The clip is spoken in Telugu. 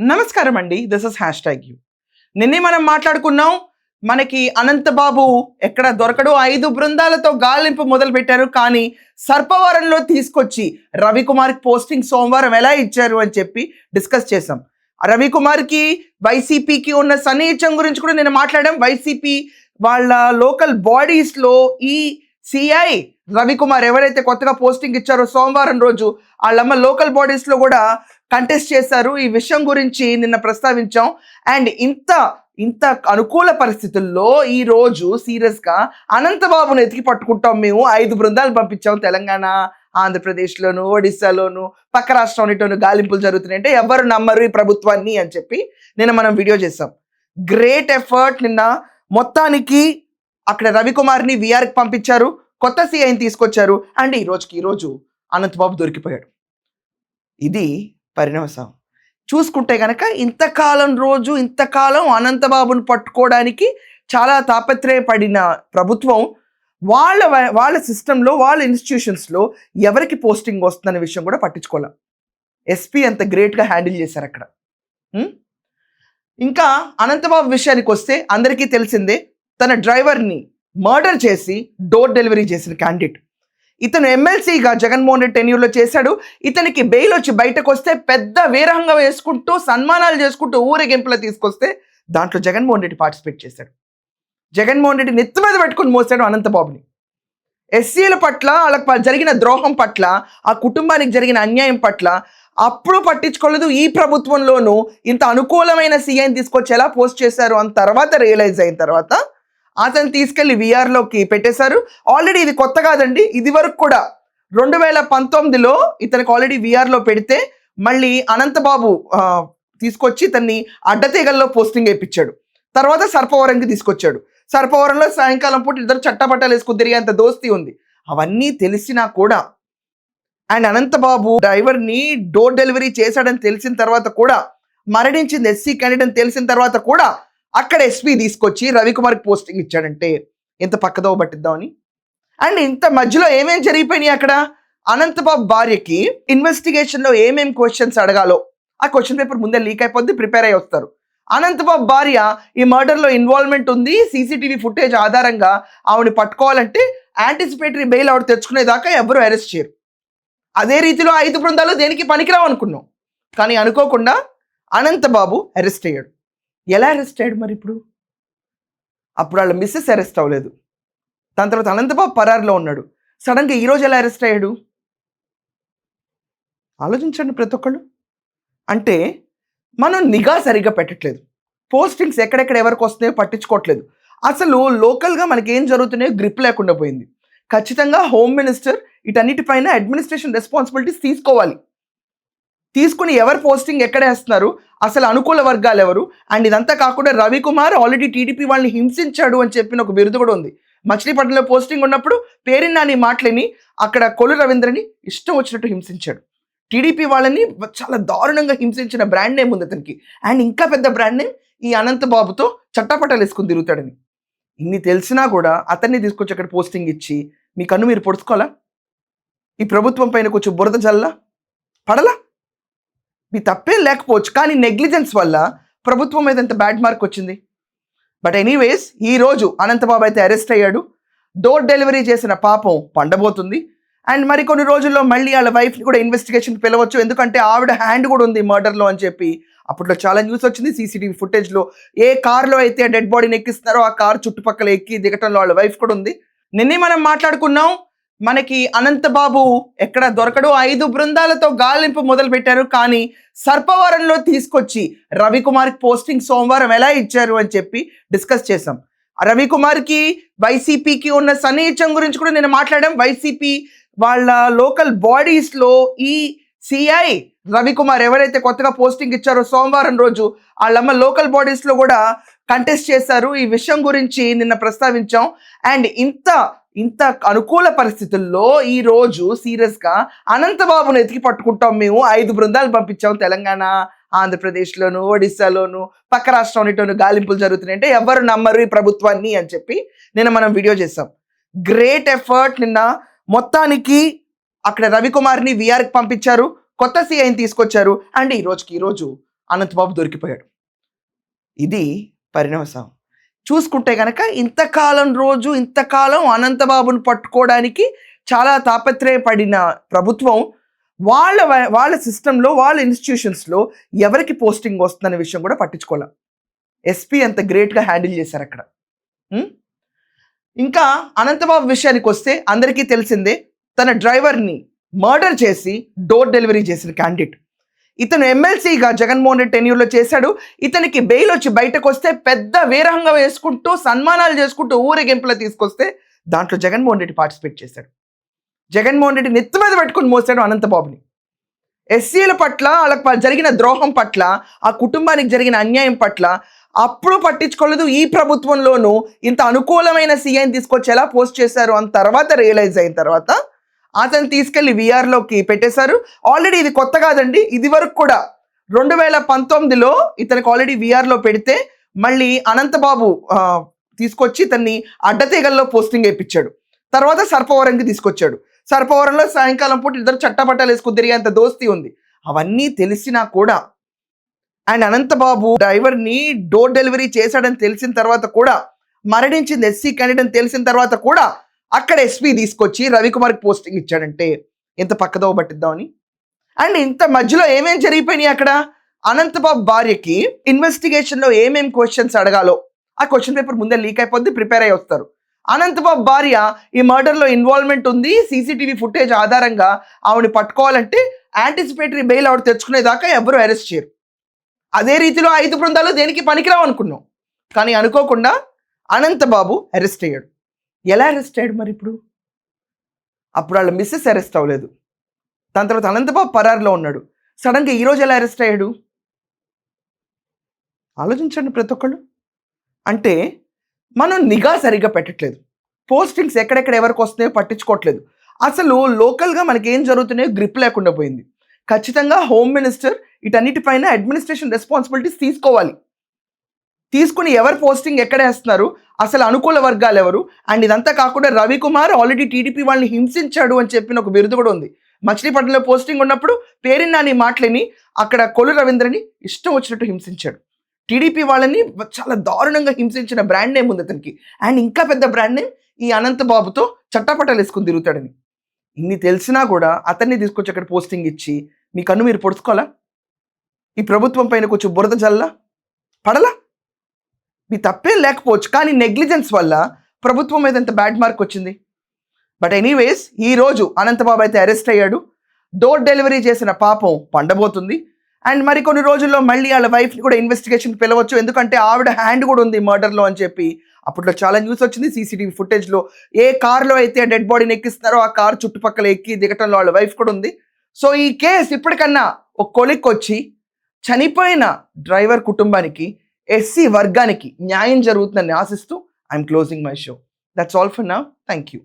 నమస్కారం అండి. This is hash tag you. నిన్నే మనం మాట్లాడుకున్నాం. మనకి అనంతబాబు ఎక్కడ దొరకడు, 5 బృందాలతో గాలింపు మొదలు పెట్టారు. కానీ సర్పవరంలో తీసుకొచ్చి రవికుమార్కి పోస్టింగ్ సోమవారం ఎలా ఇచ్చారు అని చెప్పి డిస్కస్ చేసాం. రవికుమార్కి వైసీపీకి ఉన్న సన్నిహిత్యం గురించి కూడా నేను మాట్లాడాం. వైసీపీ వాళ్ళ లోకల్ బాడీస్లో ఈ సిఐ రవికుమార్ ఎవరైతే కొత్తగా పోస్టింగ్ ఇచ్చారో సోమవారం రోజు వాళ్ళమ్మ లోకల్ బాడీస్లో కూడా కంటెస్ట్ చేశారు. ఈ విషయం గురించి నిన్న ప్రస్తావించాం. అండ్ ఇంత అనుకూల పరిస్థితుల్లో ఈ రోజు సీరియస్గా అనంతబాబును ఎతికి పట్టుకుంటాం. మేము 5 బృందాలు పంపించాం. తెలంగాణ, ఆంధ్రప్రదేశ్లోను, ఒడిశాలోను, పక్క రాష్ట్రంలోను గాలింపులు జరుగుతున్నాయి అంటే ఎవరు నమ్మరు ఈ ప్రభుత్వాన్ని అని చెప్పి నిన్న మనం వీడియో చేసాం. Great effort. నిన్న మొత్తానికి అక్కడ రవికుమార్ని విఆర్కి పంపించారు, కొత్త సిఐని తీసుకొచ్చారు. అండ్ ఈరోజు అనంతబాబు దొరికిపోయాడు. ఇది పరిణామం. చూసుకుంటే కనుక ఇంతకాలం అనంతబాబును పట్టుకోవడానికి చాలా తాపత్రయపడిన ప్రభుత్వం వాళ్ళ సిస్టంలో, వాళ్ళ ఇన్స్టిట్యూషన్స్లో ఎవరికి పోస్టింగ్ వస్తుందనే విషయం కూడా పట్టించుకోవాలి. ఎస్పీ అంత గ్రేట్గా హ్యాండిల్ చేశారు అక్కడ. ఇంకా అనంతబాబు విషయానికి వస్తే అందరికీ తెలిసిందే, తన డ్రైవర్ని మర్డర్ చేసి డోర్ డెలివరీ చేసిన క్యాండిడేట్. ఇతను ఎమ్మెల్సీగా జగన్మోహన్ రెడ్డి టెన్యూర్లో చేశాడు. ఇతనికి బెయిల్ వచ్చి బయటకు వస్తే పెద్ద వీరంగం వేసుకుంటూ సన్మానాలు చేసుకుంటూ ఊరేగింపులో తీసుకొస్తే దాంట్లో జగన్మోహన్ రెడ్డి పార్టిసిపేట్ చేశాడు. జగన్మోహన్ రెడ్డి నెత్తి మీద పెట్టుకుని మోసాడు అనంతబాబుని. ఎస్సీల పట్ల, వాళ్ళకి జరిగిన ద్రోహం పట్ల, ఆ కుటుంబానికి జరిగిన అన్యాయం పట్ల అప్పుడు పట్టించుకోలేదు. ఈ ప్రభుత్వంలోనూ ఇంత అనుకూలమైన సీఐని తీసుకొచ్చి ఎలా పోస్ట్ చేశారు అని తర్వాత రియలైజ్ అయిన తర్వాత అతను తీసుకెళ్లి విఆర్లోకి పెట్టేశారు. ఆల్రెడీ ఇది కొత్త కాదండి. ఇది వరకు కూడా 2019లో ఇతనికి ఆల్రెడీ విఆర్లో పెడితే మళ్ళీ అనంతబాబు తీసుకొచ్చి ఇతన్ని అడ్డతీగల్లో పోస్టింగ్ వేయించాడు. తర్వాత సర్పవరంకి తీసుకొచ్చాడు. సర్పవరంలో సాయంకాలం పూట ఇద్దరు చట్టపట్టాలు వేసుకుని తిరిగేంత దోస్తీ ఉంది. అవన్నీ తెలిసినా కూడా అండ్ అనంతబాబు డ్రైవర్ని డోర్ డెలివరీ చేశాడని తెలిసిన తర్వాత కూడా, మరణించింది ఎస్సీ క్యాండిడేట్ అని తెలిసిన తర్వాత కూడా అక్కడ ఎస్పీ తీసుకొచ్చి రవికుమార్కి పోస్టింగ్ ఇచ్చాడంటే ఎంత పక్కదోవ పట్టిద్దామని. అండ్ ఇంత మధ్యలో ఏమేమి జరిగిపోయినాయి అక్కడ. అనంతబాబు భార్యకి ఇన్వెస్టిగేషన్లో ఏమేమి క్వశ్చన్స్ అడగాలో ఆ క్వశ్చన్ పేపర్ ముందే లీక్ అయిపోద్ది, ప్రిపేర్ అయ్యి వస్తారు. అనంతబాబు భార్య ఈ మర్డర్లో ఇన్వాల్వ్మెంట్ ఉంది, సీసీటీవీ ఫుటేజ్ ఆధారంగా ఆవిడని పట్టుకోవాలంటే యాంటిసిపేటరీ బెయిల్ ఆవిడ తెచ్చుకునేదాకా ఎవరు అరెస్ట్ చేయరు. అదే రీతిలో 5 బృందాలు దేనికి పనికిరావు అనుకున్నాం. కానీ అనుకోకుండా అనంతబాబు అరెస్ట్ అయ్యాడు. ఎలా అరెస్ట్ అయ్యాడు మరి ఇప్పుడు? అప్పుడు వాళ్ళ మిస్సెస్ అరెస్ట్ అవ్వలేదు. దాని తర్వాత అనంతబాబు పరారులో ఉన్నాడు. సడన్గా ఈరోజు ఎలా అరెస్ట్ అయ్యాడు? ఆలోచించండి ప్రతి ఒక్కళ్ళు. అంటే మనం నిఘా సరిగ్గా పెట్టట్లేదు. పోస్టింగ్స్ ఎక్కడెక్కడ ఎవరికి వస్తున్నాయో పట్టించుకోవట్లేదు. అసలు లోకల్గా మనకి ఏం జరుగుతున్నాయో గ్రిప్ లేకుండా పోయింది. ఖచ్చితంగా హోమ్ మినిస్టర్ వీటన్నిటిపైన అడ్మినిస్ట్రేషన్ రెస్పాన్సిబిలిటీస్ తీసుకోవాలి. తీసుకుని ఎవరు పోస్టింగ్ ఎక్కడ వేస్తున్నారు, అసలు అనుకూల వర్గాలు ఎవరు. అండ్ ఇదంతా కాకుండా రవికుమార్ ఆల్రెడీ టీడీపీ వాళ్ళని హింసించాడు అని చెప్పిన ఒక బిరుదు కూడా ఉంది. మచిలీపట్నంలో పోస్టింగ్ ఉన్నప్పుడు పేరిన్నాని మాటలని అక్కడ కొల్లు రవీంద్రని ఇష్టం వచ్చినట్టు హింసించాడు. టీడీపీ వాళ్ళని చాలా దారుణంగా హింసించిన బ్రాండ్ నేమ్ ఉంది అతనికి. అండ్ ఇంకా పెద్ద బ్రాండ్ నేమ్ ఈ అనంతబాబుతో చట్టపట్టాలు వేసుకుని తిరుగుతాడని. ఇన్ని తెలిసినా కూడా అతన్ని తీసుకొచ్చి అక్కడ పోస్టింగ్ ఇచ్చి మీ కన్ను మీరు పొడుచుకోవాలా? ఈ ప్రభుత్వం పైన కొంచెం బురద జల్లా పడలా? మీ తప్పేం లేకపోవచ్చు, కానీ నెగ్లిజెన్స్ వల్ల ప్రభుత్వం మీద ఎంత బ్యాడ్ మార్క్ వచ్చింది. బట్ ఎనీవేస్ ఈరోజు అనంతబాబు అయితే అరెస్ట్ అయ్యాడు. డోర్ డెలివరీ చేసిన పాపం పండబోతుంది. అండ్ మరికొన్ని రోజుల్లో మళ్ళీ వాళ్ళ వైఫ్ని కూడా ఇన్వెస్టిగేషన్కి పిలవచ్చు, ఎందుకంటే ఆవిడ హ్యాండ్ కూడా ఉంది మర్డర్లో అని చెప్పి అప్పట్లో చాలా న్యూస్ వచ్చింది. సీసీటీవీ ఫుటేజ్లో ఏ కార్లో అయితే డెడ్ బాడీని ఎక్కిస్తున్నారో ఆ కార్ చుట్టుపక్కల ఎక్కి దిగటంలో వాళ్ళ వైఫ్ కూడా ఉంది. నిన్నే మనం మాట్లాడుకున్నాం. మనకి అనంతబాబు ఎక్కడ దొరకడు, 5 బృందాలతో గాలింపు మొదలు పెట్టారు. కానీ సర్పవరంలో తీసుకొచ్చి రవికుమార్కి పోస్టింగ్ సోమవారం ఎలా ఇచ్చారు అని చెప్పి డిస్కస్ చేసాం. రవికుమార్కి వైసీపీకి ఉన్న సన్నిహిత్యం గురించి కూడా నేను మాట్లాడాం. వైసీపీ వాళ్ళ లోకల్ బాడీస్లో ఈ సిఐ రవికుమార్ ఎవరైతే కొత్తగా పోస్టింగ్ ఇచ్చారో సోమవారం రోజు వాళ్ళమ్మ లోకల్ బాడీస్లో కూడా కంటెస్ట్ చేశారు. ఈ విషయం గురించి నిన్న ప్రస్తావించాం. అండ్ ఇంత అనుకూల పరిస్థితుల్లో ఈ రోజు సీరియస్గా అనంతబాబును ఎతికి పట్టుకుంటాం. మేము 5 బృందాలు పంపించాం. తెలంగాణ, ఆంధ్రప్రదేశ్లోను, ఒడిశాలోను, పక్క రాష్ట్రంలోను గాలింపులు జరుగుతున్నాయి అంటే ఎవరు నమ్మరు ఈ ప్రభుత్వాన్ని అని చెప్పి నిన్న మనం వీడియో చేసాం. Great effort. నిన్న మొత్తానికి అక్కడ రవికుమార్ని విఆర్కి పంపించారు, కొత్త సిఐని తీసుకొచ్చారు. అండ్ ఈరోజు అనంతబాబు దొరికిపోయాడు. ఇది పరిణామం. చూసుకుంటే గనక ఇంతకాలం అనంతబాబును పట్టుకోవడానికి చాలా తాపత్రయపడిన ప్రభుత్వం వాళ్ళ సిస్టంలో, వాళ్ళ ఇన్స్టిట్యూషన్స్లో ఎవరికి పోస్టింగ్ వస్తుందనే విషయం కూడా పట్టించుకోవాలి. ఎస్పీ అంత గ్రేట్గా హ్యాండిల్ చేశారు అక్కడ. ఇంకా అనంతబాబు విషయానికి వస్తే అందరికీ తెలిసిందే, తన డ్రైవర్ని మర్డర్ చేసి డోర్ డెలివరీ చేసిన క్యాండిడేట్. ఇతను ఎమ్మెల్సీగా జగన్మోహన్ రెడ్డి టెన్యూర్లో చేశాడు. ఇతనికి బెయిల్ వచ్చి బయటకు వస్తే పెద్ద వీరంగం వేసుకుంటూ సన్మానాలు చేసుకుంటూ ఊరేగింపులో తీసుకొస్తే దాంట్లో జగన్మోహన్ రెడ్డి పార్టిసిపేట్ చేశాడు. జగన్మోహన్ రెడ్డి నెత్తి మీద పెట్టుకుని మోసాడు అనంతబాబుని. ఎస్సీల పట్ల, వాళ్ళకి జరిగిన ద్రోహం పట్ల, ఆ కుటుంబానికి జరిగిన అన్యాయం పట్ల అప్పుడు పట్టించుకోలేదు. ఈ ప్రభుత్వంలోనూ ఇంత అనుకూలమైన సీఐని తీసుకొచ్చి ఎలా పోస్ట్ చేశారు అని తర్వాత రియలైజ్ అయిన తర్వాత అతను తీసుకెళ్లి విఆర్లోకి పెట్టేశారు. ఆల్రెడీ ఇది కొత్త కాదండి, ఇది వరకు కూడా 2019లో ఇతనికి ఆల్రెడీ విఆర్లో పెడితే మళ్ళీ అనంతబాబు తీసుకొచ్చి ఇతన్ని అడ్డతీగల్లో పోస్టింగ్ వేయించాడు. తర్వాత సర్పవరంకి తీసుకొచ్చాడు. సర్పవరంలో సాయంకాలం పూట ఇద్దరు చట్టపట్టాలు వేసుకుని తిరిగేంత దోస్తీ ఉంది. అవన్నీ తెలిసినా కూడా, అండ్ అనంతబాబు డ్రైవర్ని డోర్ డెలివరీ చేశాడని తెలిసిన తర్వాత కూడా, మరణించింది ఎస్సీ క్యాండిడేట్ అని తెలిసిన తర్వాత కూడా అక్కడ ఎస్పీ తీసుకొచ్చి రవికుమార్కి పోస్టింగ్ ఇచ్చాడంటే ఎంత పక్కదోవ పట్టిద్దామని. అండ్ ఇంత మధ్యలో ఏమేం జరిగిపోయినాయి అక్కడ, అనంతబాబు భార్యకి ఇన్వెస్టిగేషన్లో ఏమేం క్వశ్చన్స్ అడగాలో ఆ క్వశ్చన్ పేపర్ ముందే లీక్ అయిపోద్ది, ప్రిపేర్ అయ్యి వస్తారు. అనంతబాబు భార్య ఈ మర్డర్లో ఇన్వాల్వ్మెంట్ ఉంది, సీసీటీవీ ఫుటేజ్ ఆధారంగా ఆవిడని పట్టుకోవాలంటే యాంటిసిపేటరీ బెయిల్ ఆవిడ తెచ్చుకునేదాకా ఎవరు అరెస్ట్ చేయరు. అదే రీతిలో 5 బృందాలు దేనికి పనికిరావు అనుకున్నాం, కానీ అనుకోకుండా అనంతబాబు అరెస్ట్ అయ్యాడు. ఎలా అరెస్ట్ అయ్యాడు మరి ఇప్పుడు? అప్పుడు వాళ్ళ మిస్సెస్ అరెస్ట్ అవ్వలేదు, దాని తర్వాత అనంతబాబు పరారులో ఉన్నాడు. సడన్గా ఈరోజు ఎలా అరెస్ట్ అయ్యాడు? ఆలోచించండి ప్రతి ఒక్కళ్ళు. అంటే మనం నిఘా సరిగ్గా పెట్టట్లేదు, పోస్టింగ్స్ ఎక్కడెక్కడ ఎవరికి వస్తున్నాయో పట్టించుకోవట్లేదు. అసలు లోకల్గా మనకి ఏం జరుగుతున్నాయో గ్రిప్ లేకుండా పోయింది. ఖచ్చితంగా హోమ్ మినిస్టర్ వీటన్నిటిపైన అడ్మినిస్ట్రేషన్ రెస్పాన్సిబిలిటీస్ తీసుకోవాలి. తీసుకుని ఎవరు పోస్టింగ్ ఎక్కడ వేస్తున్నారు, అసలు అనుకూల వర్గాలు ఎవరు. అండ్ ఇదంతా కాకుండా రవికుమార్ ఆల్రెడీ టీడీపీ వాళ్ళని హింసించాడు అని చెప్పిన ఒక బిరుదు కూడా ఉంది. మచిలీపట్నంలో పోస్టింగ్ ఉన్నప్పుడు పేరుని నాని మాటలని అక్కడ కొల్లు రవీంద్రని ఇష్టం వచ్చినట్టు హింసించాడు. టీడీపీ వాళ్ళని చాలా దారుణంగా హింసించిన బ్రాండ్ నేమ్ ఉంది అతనికి. అండ్ ఇంకా పెద్ద బ్రాండ్ నేమ్ ఈ అనంతబాబుతో చట్టపట్టాలు వేసుకుని తిరుగుతాడని. ఇన్ని తెలిసినా కూడా అతన్ని తీసుకొచ్చి అక్కడ పోస్టింగ్ ఇచ్చి మీ కన్ను మీరు పొడుచుకోవాలా? ఈ ప్రభుత్వం పైన కొంచెం బురద జల్లా పడలా? మీ తప్పేం లేకపోవచ్చు, కానీ నెగ్లిజెన్స్ వల్ల ప్రభుత్వం మీద ఎంత బ్యాడ్ మార్క్ వచ్చింది. బట్ ఎనీవేస్ ఈరోజు అనంతబాబు అయితే అరెస్ట్ అయ్యాడు. డోర్ డెలివరీ చేసిన పాపం పండబోతుంది. అండ్ మరికొన్ని రోజుల్లో మళ్ళీ వాళ్ళ వైఫ్ని కూడా ఇన్వెస్టిగేషన్కి పిలవచ్చు, ఎందుకంటే ఆవిడ హ్యాండ్ కూడా ఉంది మర్డర్లో అని చెప్పి అప్పట్లో చాలా న్యూస్ వచ్చింది. సీసీటీవీ ఫుటేజ్లో ఏ కార్లో అయితే డెడ్ బాడీని ఎక్కిస్తున్నారో ఆ కార్ చుట్టుపక్కల ఎక్కి దిగటంలో వాళ్ళ వైఫ్ కూడా ఉంది. సో ఈ కేసు ఇప్పటికన్నా ఒక కొలిక్ వచ్చి చనిపోయిన డ్రైవర్ కుటుంబానికి, ఎస్సీ వర్గానికి న్యాయం జరుగుతుందని ఆశిస్తూ I'm closing my show. That's all for now. Thank you.